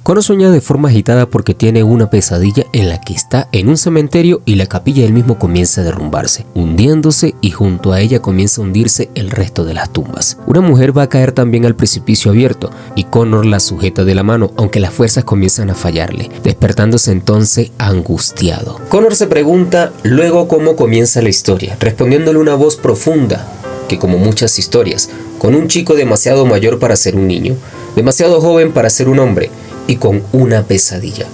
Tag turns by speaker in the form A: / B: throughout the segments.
A: Connor sueña de forma agitada porque tiene una pesadilla en la que está en un cementerio y la capilla del mismo comienza a derrumbarse, hundiéndose, y junto a ella comienza a hundirse el resto de las tumbas. Una mujer va a caer también al precipicio abierto y Connor la sujeta de la mano, aunque las fuerzas comienzan a fallarle, despertándose entonces angustiado. Connor se pregunta luego cómo comienza la historia, respondiéndole una voz profunda que, como muchas historias, con un chico demasiado mayor para ser un niño, demasiado joven para ser un hombre y con una pesadilla.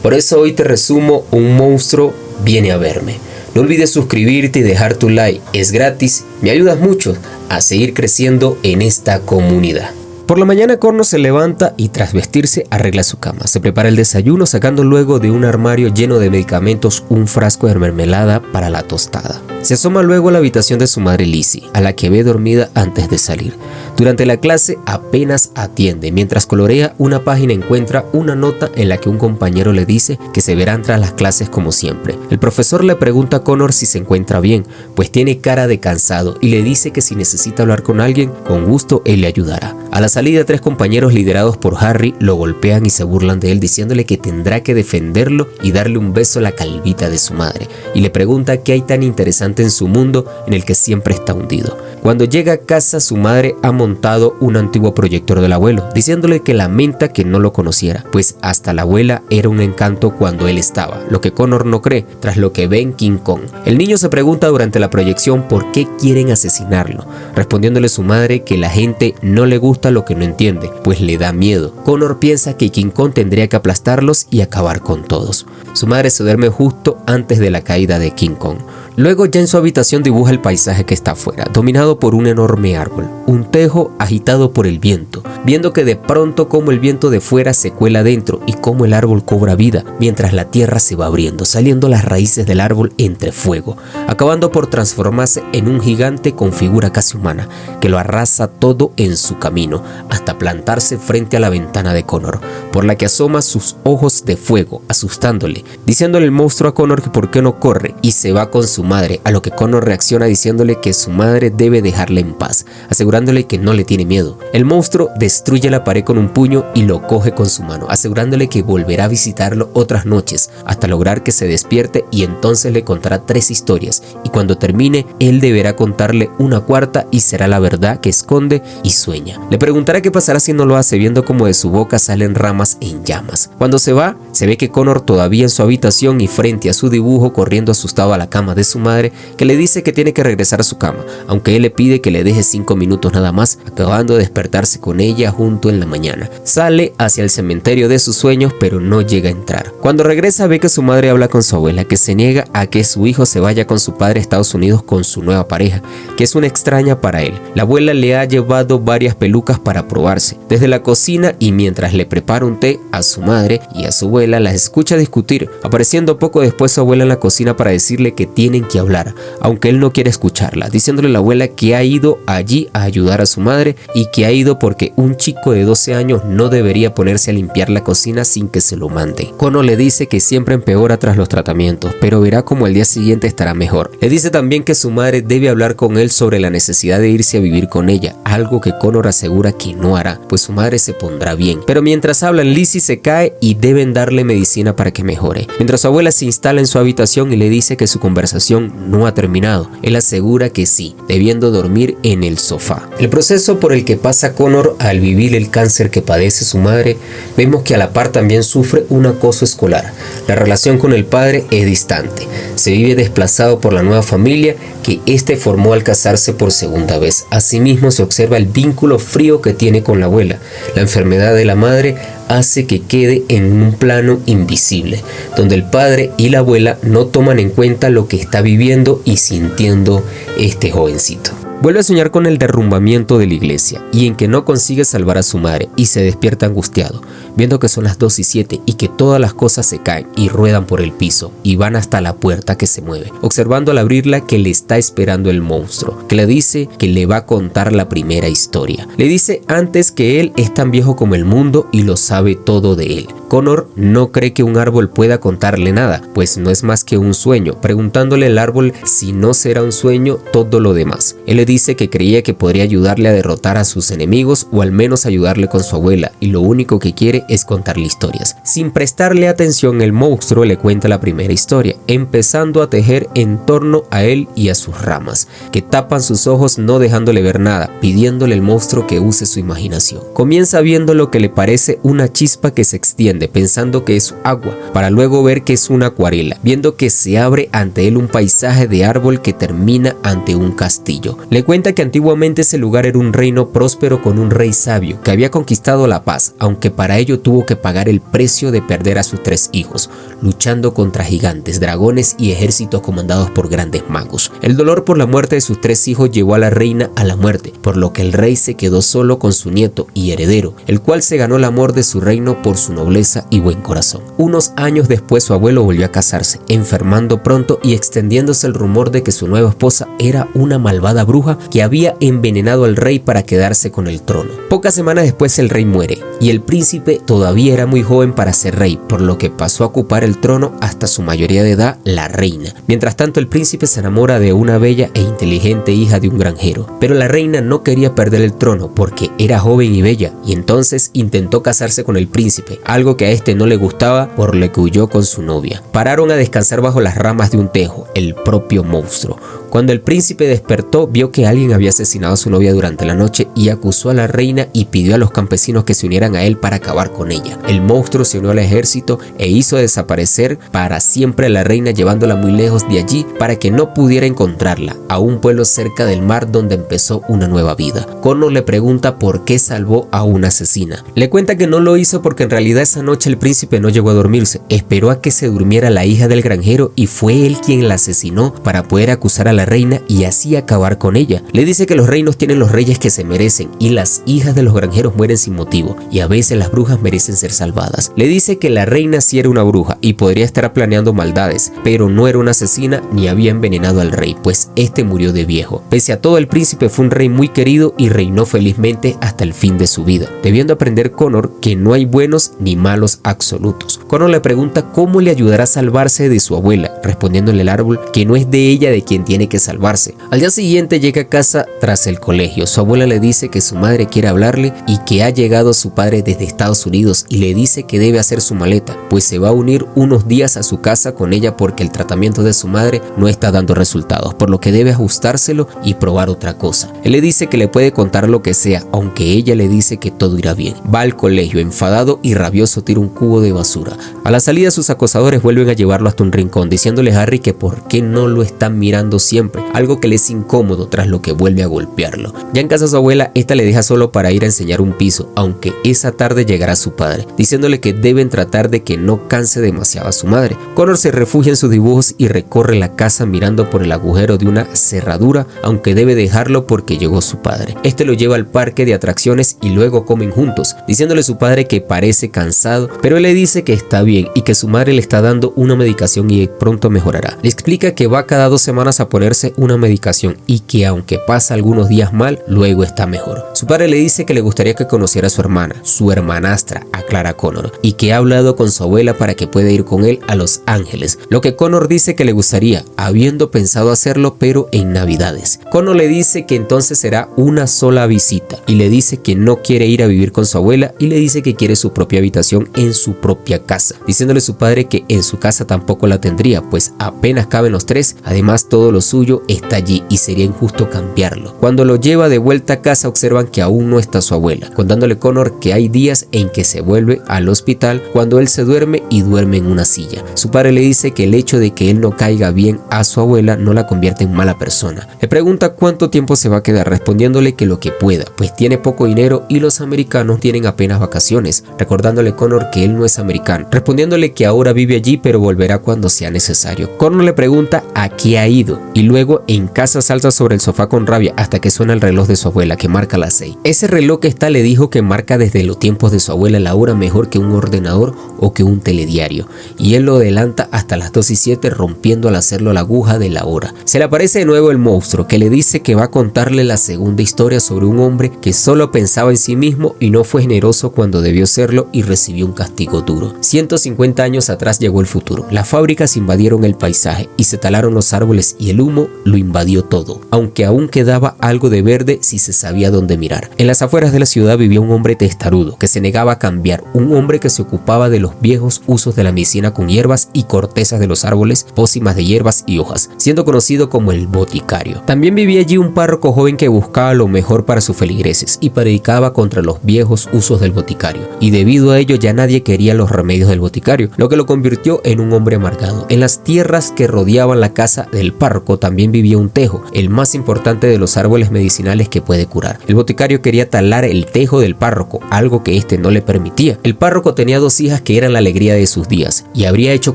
A: Por eso hoy te resumo: un monstruo viene a verme. No olvides suscribirte y dejar tu like, es gratis, me ayudas mucho a seguir creciendo en esta comunidad. Por la mañana Connor se levanta y tras vestirse arregla su cama. Se prepara el desayuno sacando luego de un armario lleno de medicamentos un frasco de mermelada para la tostada. Se asoma luego a la habitación de su madre Lizzie, a la que ve dormida antes de salir. Durante la clase apenas atiende. Mientras colorea una página encuentra una nota en la que un compañero le dice que se verán tras las clases como siempre. El profesor le pregunta a Connor si se encuentra bien, pues tiene cara de cansado, y le dice que si necesita hablar con alguien, con gusto él le ayudará. A la salida, 3 compañeros liderados por Harry lo golpean y se burlan de él, diciéndole que tendrá que defenderlo y darle un beso a la calvita de su madre, y le pregunta qué hay tan interesante en su mundo en el que siempre está hundido. Cuando llega a casa, su madre ha montado un antiguo proyector del abuelo, diciéndole que lamenta que no lo conociera, pues hasta la abuela era un encanto cuando él estaba, lo que Connor no cree tras lo que ve en King Kong. El niño se pregunta durante la proyección por qué quieren asesinarlo, respondiéndole su madre que la gente no le gusta lo que no entiende, pues le da miedo. Connor piensa que King Kong tendría que aplastarlos y acabar con todos. Su madre se duerme justo antes de la caída de King Kong. Luego, ya en su habitación, dibuja el paisaje que está afuera, dominado por un enorme árbol, un tejo agitado por el viento, viendo que de pronto como el viento de fuera se cuela dentro y como el árbol cobra vida, mientras la tierra se va abriendo, saliendo las raíces del árbol entre fuego, acabando por transformarse en un gigante con figura casi humana, que lo arrasa todo en su camino, hasta plantarse frente a la ventana de Connor, por la que asoma sus ojos de fuego, asustándole, diciéndole el monstruo a Connor que por qué no corre, y se va con su madre, a lo que Connor reacciona diciéndole que su madre debe dejarle en paz, asegurándole que no le tiene miedo. El monstruo destruye la pared con un puño y lo coge con su mano, asegurándole que volverá a visitarlo otras noches hasta lograr que se despierte, y entonces le contará 3 historias, y cuando termine él deberá contarle una cuarta y será la verdad que esconde y sueña. Le preguntará qué pasará si no lo hace, viendo como de su boca salen ramas en llamas. Cuando se va, se ve que Connor todavía en su habitación y frente a su dibujo, corriendo asustado a la cama de su madre, que le dice que tiene que regresar a su cama, aunque él le pide que le deje 5 minutos nada más, acabando de despertarse con ella junto en la mañana. Sale hacia el cementerio de sus sueños, pero no llega a entrar. Cuando regresa, ve que su madre habla con su abuela, que se niega a que su hijo se vaya con su padre a Estados Unidos con su nueva pareja, que es una extraña para él. La abuela le ha llevado varias pelucas para probarse desde la cocina, y mientras le prepara un té a su madre y a su abuela, las escucha discutir, apareciendo poco después su abuela en la cocina para decirle que tienen que hablar, aunque él no quiere escucharla, diciéndole a la abuela que ha ido allí a ayudar a su madre y que ha ido porque un chico de 12 años no debería ponerse a limpiar la cocina sin que se lo mande. Connor le dice que siempre empeora tras los tratamientos, pero verá como al día siguiente estará mejor. Le dice también que su madre debe hablar con él sobre la necesidad de irse a vivir con ella, algo que Connor asegura que no hará, pues su madre se pondrá bien. Pero mientras hablan, Lizzie se cae y deben darle medicina para que mejore, mientras su abuela se instala en su habitación y le dice que su conversación no ha terminado. Él asegura que sí, debiendo dormir en el sofá. El proceso por el que pasa Connor al vivir el cáncer que padece su madre, vemos que a la par también sufre un acoso escolar. La relación con el padre es distante. Se vive desplazado por la nueva familia que éste formó al casarse por segunda vez. Asimismo, se observa el vínculo frío que tiene con la abuela. La enfermedad de la madre hace que quede en un plano invisible, donde el padre y la abuela no toman en cuenta lo que está viviendo y sintiendo este jovencito. Vuelve a soñar con el derrumbamiento de la iglesia y en que no consigue salvar a su madre, y se despierta angustiado, viendo que son las 2:07 y que todas las cosas se caen y ruedan por el piso y van hasta la puerta que se mueve, observando al abrirla que le está esperando el monstruo, que le dice que le va a contar la primera historia. Le dice antes que él es tan viejo como el mundo y lo sabe todo de él. Connor no cree que un árbol pueda contarle nada, pues no es más que un sueño, preguntándole al árbol si no será un sueño todo lo demás. Él le dice que creía que podría ayudarle a derrotar a sus enemigos o al menos ayudarle con su abuela, y lo único que quiere es contarle historias. Sin prestarle atención, el monstruo le cuenta la primera historia, empezando a tejer en torno a él y a sus ramas, que tapan sus ojos no dejándole ver nada, pidiéndole al monstruo que use su imaginación. Comienza viendo lo que le parece una chispa que se extiende, pensando que es agua, para luego ver que es una acuarela, viendo que se abre ante él un paisaje de árbol que termina ante un castillo. Le cuenta que antiguamente ese lugar era un reino próspero con un rey sabio que había conquistado la paz, aunque para ello tuvo que pagar el precio de perder a sus 3 hijos, luchando contra gigantes, dragones y ejércitos comandados por grandes magos. El dolor por la muerte de sus 3 hijos llevó a la reina a la muerte, por lo que el rey se quedó solo con su nieto y heredero, el cual se ganó el amor de su reino por su nobleza y buen corazón. Unos años después su abuelo volvió a casarse, enfermando pronto y extendiéndose el rumor de que su nueva esposa era una malvada bruja que había envenenado al rey para quedarse con el trono. Pocas semanas después el rey muere y el príncipe todavía era muy joven para ser rey, por lo que pasó a ocupar el trono hasta su mayoría de edad, la reina. Mientras tanto el príncipe se enamora de una bella e inteligente hija de un granjero, pero la reina no quería perder el trono porque era joven y bella, y entonces intentó casarse con el príncipe, algo que a este no le gustaba, por lo que huyó con su novia. Pararon a descansar bajo las ramas de un tejo, el propio monstruo. Cuando el príncipe despertó, vio que alguien había asesinado a su novia durante la noche y acusó a la reina y pidió a los campesinos que se unieran a él para acabar con ella. El monstruo se unió al ejército e hizo desaparecer para siempre a la reina, llevándola muy lejos de allí para que no pudiera encontrarla, a un pueblo cerca del mar donde empezó una nueva vida. Connor le pregunta por qué salvó a una asesina. Le cuenta que no lo hizo porque en realidad esa noche el príncipe no llegó a dormirse, esperó a que se durmiera la hija del granjero y fue él quien la asesinó para poder acusar a la reina y así acabar con ella. Le dice que los reinos tienen los reyes que se merecen y las hijas de los granjeros mueren sin motivo, y a veces las brujas merecen ser salvadas. Le dice que la reina sí era una bruja y podría estar planeando maldades, pero no era una asesina ni había envenenado al rey, pues este murió de viejo. Pese a todo, el príncipe fue un rey muy querido y reinó felizmente hasta el fin de su vida, debiendo aprender Connor que no hay buenos ni malos absolutos. Connor le pregunta cómo le ayudará a salvarse de su abuela, respondiéndole el árbol que no es de ella de quien tiene que salvarse. Al día siguiente llega a casa tras el colegio. Su abuela le dice que su madre quiere hablarle y que ha llegado su padre desde Estados Unidos, y le dice que debe hacer su maleta, pues se va a unir unos días a su casa con ella porque el tratamiento de su madre no está dando resultados, por lo que debe ajustárselo y probar otra cosa. Él le dice que le puede contar lo que sea, aunque ella le dice que todo irá bien. Va al colegio, enfadado y rabioso tira un cubo de basura. A la salida sus acosadores vuelven a llevarlo hasta un rincón, diciéndole a Harry que por qué no lo están mirando siempre, algo que le es incómodo, tras lo que vuelve a golpearlo. Ya en casa de su abuela, esta le deja solo para ir a enseñar un piso, aunque esa tarde llegará su padre, diciéndole que deben tratar de que no canse demasiado a su madre. Connor se refugia en sus dibujos y recorre la casa mirando por el agujero de una cerradura, aunque debe dejarlo porque llegó su padre. Este lo lleva al parque de atracciones y luego comen juntos, diciéndole a su padre que parece cansado, pero él le dice que está bien y que su madre le está dando una medicación y pronto mejorará. Le explica que va cada 2 semanas a ponerse una medicación y que aunque pasa algunos días mal, luego está mejor. Su padre le dice que le gustaría que conociera a su hermana, su hermanastra, aclara Connor, y que ha hablado con su abuela para que pueda ir con él a Los Ángeles, lo que Connor dice que le gustaría, habiendo pensado hacerlo pero en Navidades. Connor le dice que entonces será una sola visita y le dice que no quiere ir a vivir con su abuela y le dice que quiere su propia habitación en su propia casa, diciéndole a su padre que en su casa tampoco la tendría, pues apenas caben los 3, además todo lo suyo está allí y sería injusto cambiarlo. Cuando lo lleva de vuelta a casa observan que aún no está su abuela, contándole Connor que hay días en que se vuelve al hospital cuando él se duerme y duerme en una silla. Su padre le dice que el hecho de que él no caiga bien a su abuela no la convierte en mala persona. Le pregunta cuánto tiempo se va a quedar, respondiéndole que lo que pueda, pues tiene poco dinero y los americanos tienen apenas vacaciones, recordándole Connor que él no es americano, respondiéndole que ahora vive allí pero volverá cuando sea necesario. Connor le pregunta a qué ha ido y luego en casa salta sobre el sofá con rabia hasta que suena el reloj de su abuela que marca las 6. Ese reloj que está le dijo que marca desde los tiempos de su abuela la hora mejor que un ordenador o que un telediario, y él lo adelanta hasta las 2:07, rompiendo al hacerlo la aguja de la hora. Se le aparece de nuevo el monstruo que le dice que va a contarle la segunda historia sobre un hombre que solo pensaba en sí mismo y no fue generoso cuando debió serlo y recibió un castigo duro. 150 años atrás llegó el futuro. Las fábricas invadieron el paisaje y se talaron los árboles y el humo lo invadió todo. Aunque que aún quedaba algo de verde si se sabía dónde mirar. En las afueras de la ciudad vivía un hombre testarudo que se negaba a cambiar, un hombre que se ocupaba de los viejos usos de la medicina con hierbas y cortezas de los árboles, pócimas de hierbas y hojas, siendo conocido como el boticario. También vivía allí un párroco joven que buscaba lo mejor para sus feligreses y predicaba contra los viejos usos del boticario, y debido a ello ya nadie quería los remedios del boticario, lo que lo convirtió en un hombre amargado. En las tierras que rodeaban la casa del párroco también vivía un tejo, el más importante de los árboles medicinales que puede curar. El boticario quería talar el tejo del párroco, algo que éste no le permitía. El párroco tenía dos hijas que eran la alegría de sus días y habría hecho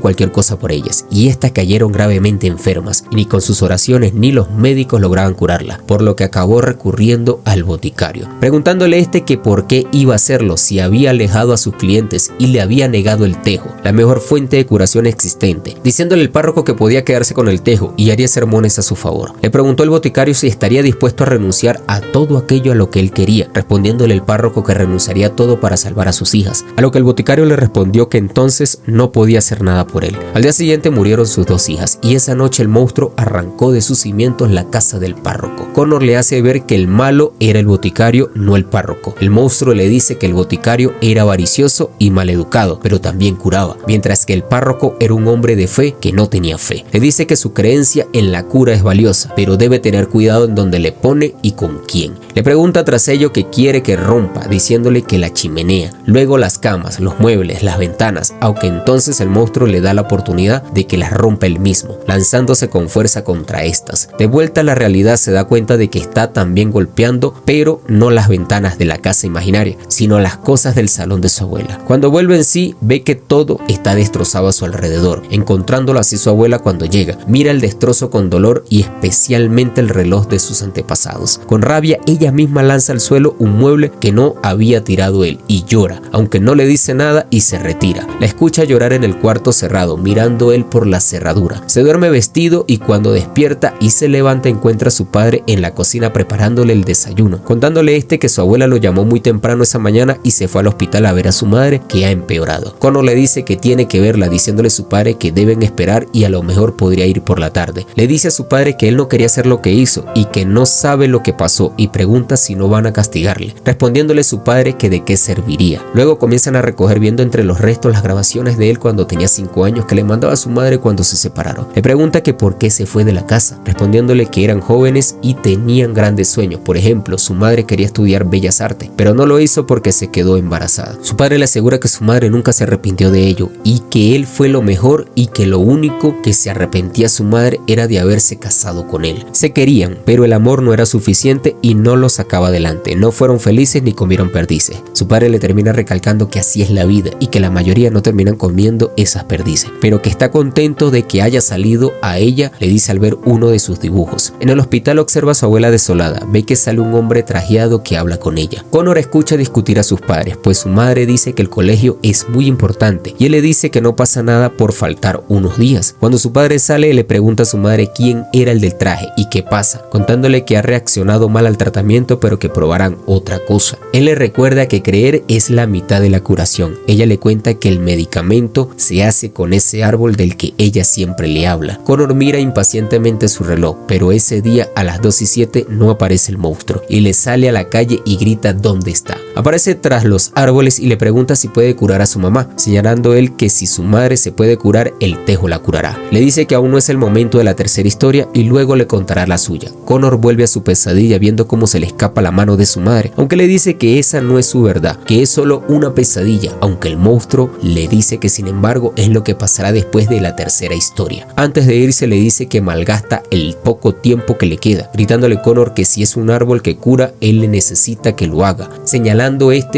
A: cualquier cosa por ellas, y estas cayeron gravemente enfermas y ni con sus oraciones ni los médicos lograban curarla, por lo que acabó recurriendo al boticario, preguntándole que por qué iba a hacerlo si había alejado a sus clientes y le había negado el tejo, la mejor fuente de curación existente, diciéndole el párroco que podía quedarse con el tejo y haría sermones a su favor. Le preguntó el boticario si estaría dispuesto a renunciar a todo aquello a lo que él quería, respondiéndole el párroco que renunciaría a todo para salvar a sus hijas, a lo que el boticario le respondió que entonces no podía hacer nada por él. Al día siguiente murieron sus dos hijas y esa noche el monstruo arrancó de sus cimientos la casa del párroco. Connor le hace ver que el malo era el boticario, no el párroco. El monstruo le dice que el boticario era avaricioso y maleducado, pero también curaba, mientras que el párroco era un hombre de fe que no tenía fe. Le dice que su creencia en la cura es valiosa, pero debe tener cuidado en donde le pone y con quién. Le pregunta tras ello que quiere que rompa, diciéndole que la chimenea, luego las camas, los muebles, las ventanas, aunque entonces el monstruo le da la oportunidad de que las rompa él mismo, lanzándose con fuerza contra estas. De vuelta a la realidad se da cuenta de que está también golpeando, pero no las ventanas de la casa imaginaria, sino las cosas del salón de su abuela. Cuando vuelve en sí, ve que todo está destrozado a su alrededor, encontrándolo así su abuela cuando llega. Mira el destrozo con dolor y especialmente el reloj de sus antepasados. Con rabia, ella misma lanza al suelo un mueble que no había tirado él y llora, aunque no le dice nada, y se retira. La escucha llorar en el cuarto cerrado, mirando él por la cerradura. Se duerme vestido y cuando despierta y se levanta encuentra a su padre en la cocina preparándole el desayuno, contándole que su abuela lo llamó muy temprano esa mañana y se fue al hospital a ver a su madre, que ha empeorado. Connor le dice que tiene que verla, diciéndole a su padre que deben esperar y a lo mejor podría ir por la tarde. Le dice a su padre que él no quería hacer lo que hizo y que no sabe lo que pasó y pregunta si no van a castigarle, respondiéndole su padre que de qué serviría. Luego comienzan a recoger viendo entre los restos las grabaciones de él cuando tenía 5 años que le mandaba a su madre cuando se separaron. Le pregunta que por qué se fue de la casa, respondiéndole que eran jóvenes y tenían grandes sueños. Por ejemplo, su madre quería estudiar bellas artes, pero no lo hizo porque se quedó embarazada. Su padre le asegura que su madre nunca se arrepintió de ello y que él fue lo mejor y que lo único que se arrepentía su madre era de haberse casado con él. Se querían, pero el amor no era suficiente y no lo sacaba adelante. No fueron felices ni comieron perdices. Su padre le termina recalcando que así es la vida y que la mayoría no terminan comiendo esas perdices, pero que está contento de que haya salido a ella, le dice al ver uno de sus dibujos. En el hospital observa a su abuela desolada, ve que sale un hombre trajeado que habla con ella. Connor escucha discutir a sus padres, pues su madre dice que el colegio es muy importante y él le dice que no pasa nada por faltar unos días. Cuando su padre sale, le pregunta a su madre quién era el del traje y qué pasa, contándole que ha reaccionado mal al tratamiento pero que probarán otra cosa. Él le recuerda que creer es la mitad de la curación. Ella le cuenta que el medicamento se hace con ese árbol del que ella siempre le habla. Connor mira impacientemente su reloj, pero ese día a las 2:07 no aparece el monstruo y le sale a la calle y grita dónde está. Aparece tras los árboles y le pregunta si puede curar a su mamá, señalando él que si su madre se puede curar, el tejo la curará. Le dice que aún no es el momento de la tercera historia y luego le contará la suya. Connor vuelve a su pesadilla viendo cómo se le escapa la mano de su madre, aunque le dice que esa no es su verdad, que es solo una pesadilla, aunque el monstruo le dice que sin embargo es lo que pasará después de la tercera historia. Antes de irse le dice que malgasta el poco tiempo que le queda, gritándole Connor que si es un árbol que cura, él le necesita que lo haga, señalando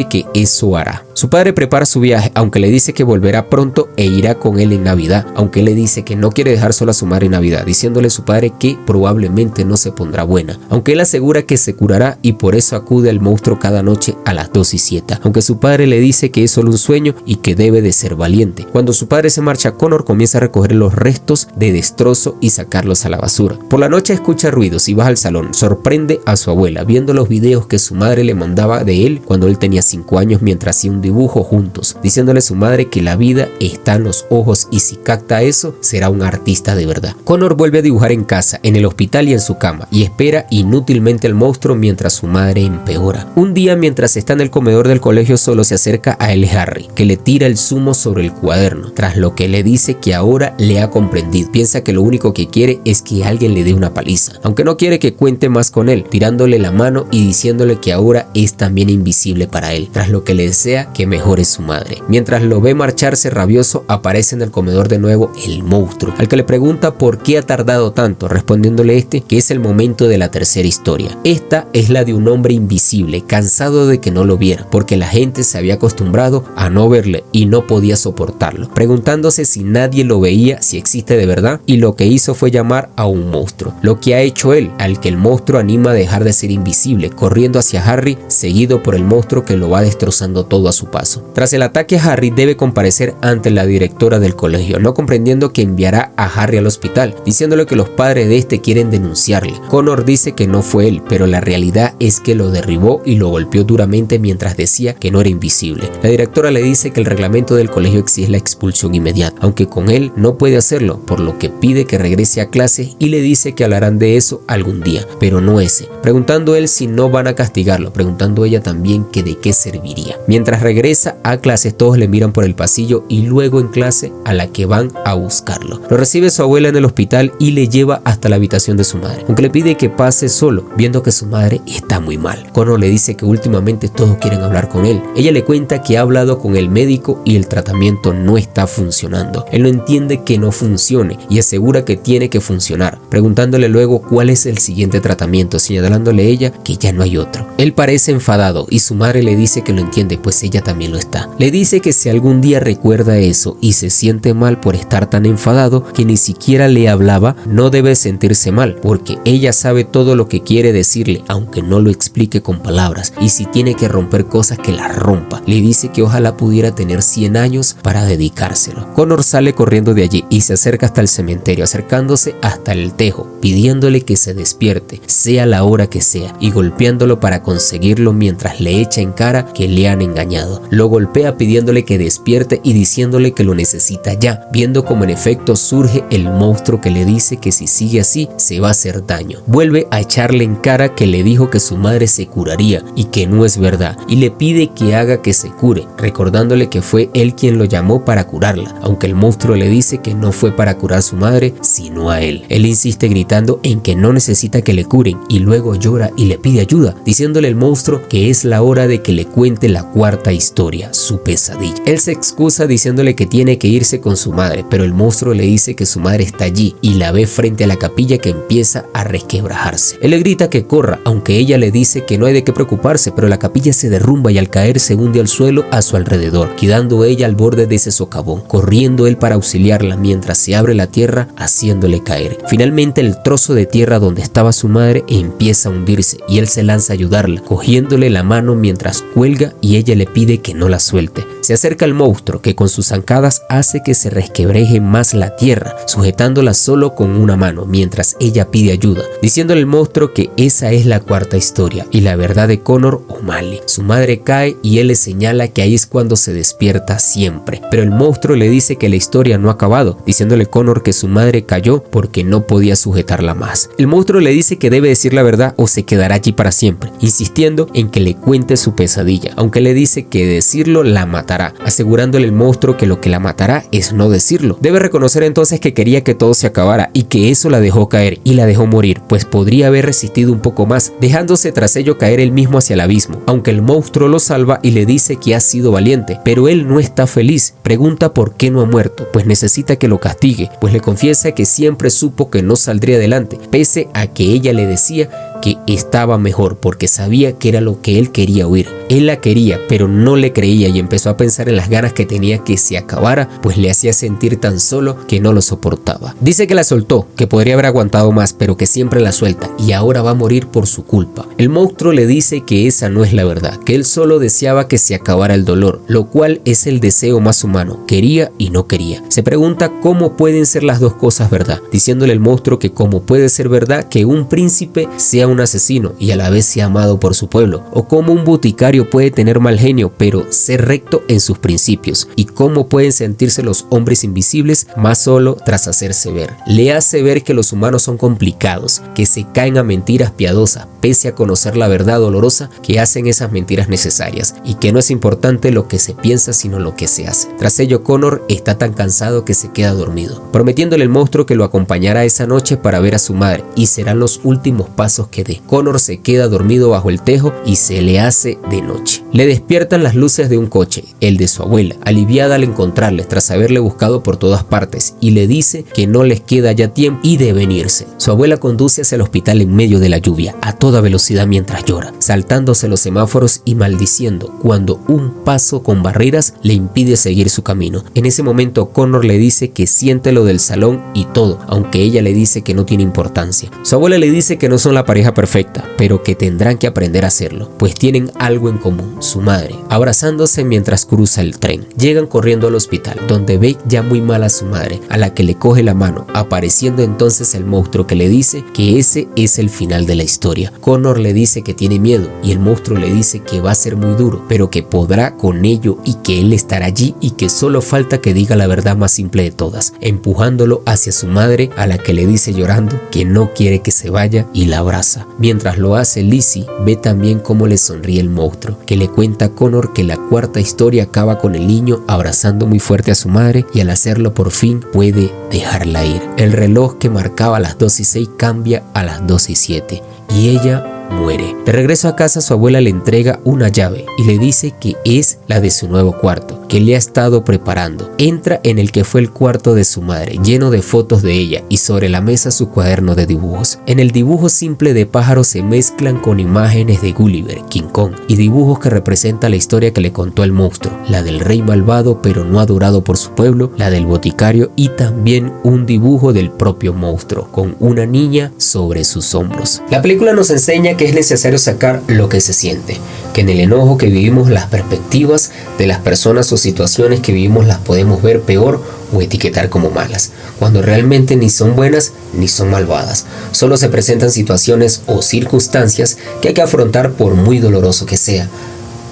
A: que eso hará. Su padre prepara su viaje, aunque le dice que volverá pronto e irá con él en Navidad, aunque él le dice que no quiere dejar sola a su madre en Navidad, diciéndole a su padre que probablemente no se pondrá buena, aunque él asegura que se curará y por eso acude al monstruo cada noche a las 2:07, aunque su padre le dice que es solo un sueño y que debe de ser valiente. Cuando su padre se marcha, Connor comienza a recoger los restos de destrozo y sacarlos a la basura. Por la noche escucha ruidos y baja al salón. Sorprende a su abuela viendo los videos que su madre le mandaba de él cuando él tenía 5 años mientras hacía un dibujo juntos, diciéndole a su madre que la vida está en los ojos y si capta eso, será un artista de verdad. Connor vuelve a dibujar en casa, en el hospital y en su cama, y espera inútilmente al monstruo mientras su madre empeora. Un día, mientras está en el comedor del colegio solo, se acerca a él Harry, que le tira el zumo sobre el cuaderno, tras lo que le dice que ahora le ha comprendido. Piensa que lo único que quiere es que alguien le dé una paliza, aunque no quiere que cuente más con él, tirándole la mano y diciéndole que ahora es también invisible para él, tras lo que le desea que mejore su madre. Mientras lo ve marcharse rabioso, aparece en el comedor de nuevo el monstruo, al que le pregunta por qué ha tardado tanto, respondiéndole que es el momento de la tercera historia. Esta es la de un hombre invisible, cansado de que no lo viera, porque la gente se había acostumbrado a no verle y no podía soportarlo, preguntándose si nadie lo veía, si existe de verdad, y lo que hizo fue llamar a un monstruo, lo que ha hecho él, al que el monstruo anima a dejar de ser invisible, corriendo hacia Harry, seguido por el monstruo que lo va destrozando todo a su paso. Tras el ataque, Harry debe comparecer ante la directora del colegio, no comprendiendo que enviará a Harry al hospital, diciéndole que los padres de este quieren denunciarle. Connor dice que no fue él, pero la realidad es que lo derribó y lo golpeó duramente mientras decía que no era invisible. La directora le dice que el reglamento del colegio exige la expulsión inmediata, aunque con él no puede hacerlo, por lo que pide que regrese a clase y le dice que hablarán de eso algún día, pero no ese, preguntando él si no van a castigarlo, preguntando ella también que de qué serviría. Mientras regresa a clases, todos le miran por el pasillo y luego en clase a la que van a buscarlo. Lo recibe su abuela en el hospital y le lleva hasta la habitación de su madre, aunque le pide que pase solo, viendo que su madre está muy mal. Connor le dice que últimamente todos quieren hablar con él. Ella le cuenta que ha hablado con el médico y el tratamiento no está funcionando. Él no entiende que no funcione y asegura que tiene que funcionar, preguntándole luego cuál es el siguiente tratamiento, señalándole ella que ya no hay otro. Él parece enfadado y su madre le dice que lo entiende, pues ella también lo está. Le dice que si algún día recuerda eso y se siente mal por estar tan enfadado que ni siquiera le hablaba, no debe sentirse mal, porque ella sabe todo lo que quiere decirle, aunque no lo explique con palabras, y si tiene que romper cosas que las rompa. Le dice que ojalá pudiera tener 100 años para dedicárselo. Connor sale corriendo de allí y se acerca hasta el cementerio, acercándose hasta el tejo, pidiéndole que se despierte, sea la hora que sea, y golpeándolo para conseguirlo mientras le echa en cara que le han engañado. Lo golpea pidiéndole que despierte y diciéndole que lo necesita ya, viendo como en efecto surge el monstruo que le dice que si sigue así se va a hacer daño. Vuelve a echarle en cara que le dijo que su madre se curaría y que no es verdad, y le pide que haga que se cure, recordándole que fue él quien lo llamó para curarla, aunque el monstruo le dice que no fue para curar a su madre, sino a él. Él insiste gritando en que no necesita que le curen y luego llora y le pide ayuda, diciéndole el monstruo que es la hora de que le cuente la cuarta historia, su pesadilla. Él se excusa diciéndole que tiene que irse con su madre, pero el monstruo le dice que su madre está allí y la ve frente a la capilla que empieza a resquebrajarse. Él le grita que corra, aunque ella le dice que no hay de qué preocuparse, pero la capilla se derrumba y al caer se hunde al suelo a su alrededor, quedando ella al borde de ese socavón, corriendo él para auxiliarla mientras se abre la tierra haciéndole caer. Finalmente el trozo de tierra donde estaba su madre empieza a hundirse y él se lanza a ayudarla, cogiéndole la mano mientras cuelga y ella le pide que no la suelte. Se acerca al monstruo que con sus zancadas hace que se resquebreje más la tierra, sujetándola solo con una mano mientras ella pide ayuda, diciéndole al monstruo que esa es la cuarta historia y la verdad de Connor O'Malley. Su madre cae y él le señala que ahí es cuando se despierta siempre, pero el monstruo le dice que la historia no ha acabado, diciéndole Connor que su madre cayó porque no podía sujetarla más. El monstruo le dice que debe decir la verdad o se quedará allí para siempre, insistiendo en que le cuente su pesadilla, aunque le dice que decirlo la matará, asegurándole el monstruo que lo que la matará es no decirlo. Debe reconocer entonces que quería que todo se acabara y que eso la dejó caer y la dejó morir, pues podría haber resistido un poco más, dejándose tras ello caer él mismo hacia el abismo, aunque el monstruo lo salva y le dice que ha sido valiente, pero él no está feliz. Pregunta por qué no ha muerto, pues necesita que lo castigue, pues le confiesa que siempre supo que no saldría adelante, pese a que ella le decía que estaba mejor porque sabía que era lo que él quería oír. Él la quería, pero no le creía y empezó a pensar en las ganas que tenía que se acabara, pues le hacía sentir tan solo que no lo soportaba. Dice que la soltó, que podría haber aguantado más, pero que siempre la suelta y ahora va a morir por su culpa. El monstruo le dice que esa no es la verdad, que él solo deseaba que se acabara el dolor, lo cual es el deseo más humano, quería y no quería. Se pregunta cómo pueden ser las dos cosas verdad, diciéndole el monstruo que cómo puede ser verdad que un príncipe sea un asesino y a la vez sea amado por su pueblo, o cómo un boticario puede tener mal genio pero ser recto en sus principios, y cómo pueden sentirse los hombres invisibles más solo tras hacerse ver. Le hace ver que los humanos son complicados, que se caen a mentiras piadosas pese a conocer la verdad dolorosa que hacen esas mentiras necesarias, y que no es importante lo que se piensa sino lo que se hace. Tras ello, Connor está tan cansado que se queda dormido, prometiéndole al monstruo que lo acompañará esa noche para ver a su madre, y serán los últimos pasos que dé. Connor se queda dormido bajo el tejo y se le hace de noche. Le despiertan las luces de un coche, el de su abuela, aliviada al encontrarle tras haberle buscado por todas partes, y le dice que no les queda ya tiempo y deben irse. Su abuela conduce hacia el hospital en medio de la lluvia, a toda velocidad mientras llora, saltándose los semáforos y maldiciendo cuando un paso con barreras le impide seguir su camino. En ese momento Connor le dice que siente lo del salón y todo, aunque ella le dice que no tiene importancia. Su abuela le dice que no son la pareja perfecta, pero que tendrán que aprender a hacerlo, pues tienen algo en común, su madre, abrazándose mientras cruza el tren. Llegan corriendo al hospital, donde ve ya muy mal a su madre, a la que le coge la mano, apareciendo entonces el monstruo que le dice que ese es el final de la historia. Connor le dice que tiene miedo y el monstruo le dice que va a ser muy duro, pero que podrá con ello y que él estará allí y que solo falta que diga la verdad más simple de todas, empujándolo hacia su madre, a la que le dice llorando que no quiere que se vaya y la abraza. Mientras lo hace, Lizzie ve también cómo le sonríe el monstruo, que le cuenta a Connor que la cuarta historia acaba con el niño abrazando muy fuerte a su madre y al hacerlo por fin puede dejarla ir. El reloj que marcaba las 2:06 cambia a las 2:07 y ella muere. De regreso a casa, su abuela le entrega una llave y le dice que es la de su nuevo cuarto, que le ha estado preparando. Entra en el que fue el cuarto de su madre, lleno de fotos de ella, y sobre la mesa su cuaderno de dibujos. En el dibujo simple de pájaros se mezclan con imágenes de Gulliver, King Kong, y dibujos que representan la historia que le contó el monstruo, la del rey malvado pero no adorado por su pueblo, la del boticario, y también un dibujo del propio monstruo, con una niña sobre sus hombros. La película nos enseña que es necesario sacar lo que se siente, que en el enojo que vivimos las perspectivas de las personas o situaciones que vivimos las podemos ver peor o etiquetar como malas, cuando realmente ni son buenas ni son malvadas. Solo se presentan situaciones o circunstancias que hay que afrontar por muy doloroso que sea.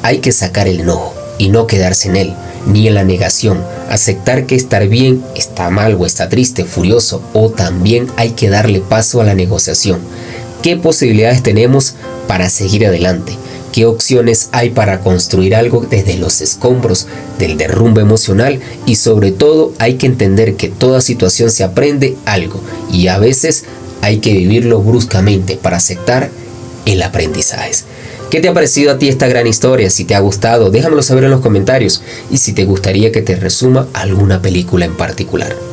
A: Hay que sacar el enojo y no quedarse en él, ni en la negación, aceptar que estar bien está mal o está triste, furioso, o también hay que darle paso a la negociación. ¿Qué posibilidades tenemos para seguir adelante? ¿Qué opciones hay para construir algo desde los escombros del derrumbe emocional? Y sobre todo hay que entender que toda situación se aprende algo y a veces hay que vivirlo bruscamente para aceptar el aprendizaje. ¿Qué te ha parecido a ti esta gran historia? Si te ha gustado, déjamelo saber en los comentarios y si te gustaría que te resuma alguna película en particular.